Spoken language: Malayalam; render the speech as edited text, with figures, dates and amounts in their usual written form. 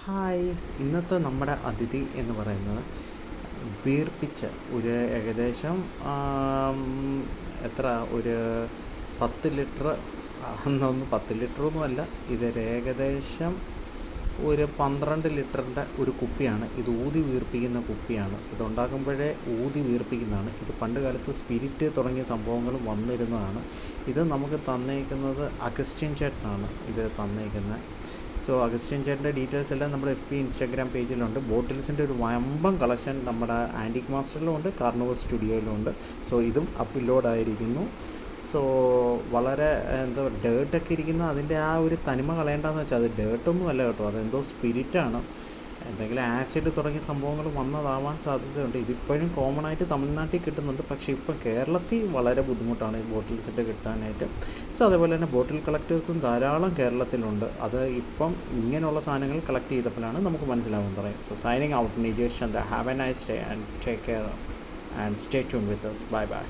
ഹായ്, ഇന്നത്തെ നമ്മുടെ അതിഥി എന്ന് പറയുന്നത് വീർപ്പിച്ച ഒരു ഏകദേശം എത്ര ഒരു 10 ലിറ്റർ എന്നൊന്നും 10 ലിറ്ററൊന്നുമല്ല, ഇതൊരു ഏകദേശം ഒരു 12 ലിറ്ററിൻ്റെ ഒരു കുപ്പിയാണ്. ഇത് ഊതി വീർപ്പിക്കുന്ന കുപ്പിയാണ്. ഇതുണ്ടാക്കുമ്പോഴേ ഊതി വീർപ്പിക്കുന്നതാണ്. ഇത് പണ്ട് കാലത്ത് സ്പിരിറ്റ് തുടങ്ങിയ സംഭവങ്ങളും വന്നിരുന്നതാണ്. ഇത് നമുക്ക് തന്നേക്കുന്നത് അഗസ്റ്റിൻ ചേട്ടനാണ് ഇത് തന്നേക്കുന്നത്. സോ അഗസ്റ്റിൻ ചേട്ടൻ്റെ ഡീറ്റെയിൽസ് എല്ലാം നമ്മുടെ FB ഇൻസ്റ്റാഗ്രാം പേജിലുണ്ട്. ബോട്ടിൽസിൻ്റെ ഒരു വമ്പൻ കളക്ഷൻ നമ്മുടെ ആൻറ്റിക് മാസ്റ്ററിലും ഉണ്ട്, കാർണിവൽ സ്റ്റുഡിയോയിലും ഉണ്ട്. സോ ഇതും അപ്ലോഡായിരിക്കുന്നു. സോ വളരെ ഡേർട്ടൊക്കെ ഇരിക്കുന്ന അതിൻ്റെ ആ ഒരു തനിമ കളയേണ്ടതെന്ന് വെച്ചാൽ അത് ഡേർട്ടൊന്നും അല്ല കേട്ടോ, അതെന്തോ സ്പിരിറ്റാണ്. എന്തെങ്കിലും ആസിഡ് തുടങ്ങിയ സംഭവങ്ങൾ വന്നതാവാൻ സാധ്യതയുണ്ട്. ഇതിപ്പോഴും കോമൺ ആയിട്ട് തമിഴ്നാട്ടിൽ കിട്ടുന്നുണ്ട്, പക്ഷേ ഇപ്പം കേരളത്തിൽ വളരെ ബുദ്ധിമുട്ടാണ് ഈ ബോട്ടിൽസിൻ്റെ കിട്ടാനായിട്ട്. സോ അതേപോലെ തന്നെ ബോട്ടിൽ കളക്ടേഴ്സും ധാരാളം കേരളത്തിലുണ്ട്. അത് ഇപ്പം ഇങ്ങനെയുള്ള സാധനങ്ങൾ കളക്ട് ചെയ്തപ്പോഴാണ് നമുക്ക് മനസ്സിലാവാൻ പറയും. So signing out, Nijesh Chandra. Have A nice day and take care and stay tune with us. Bye bye.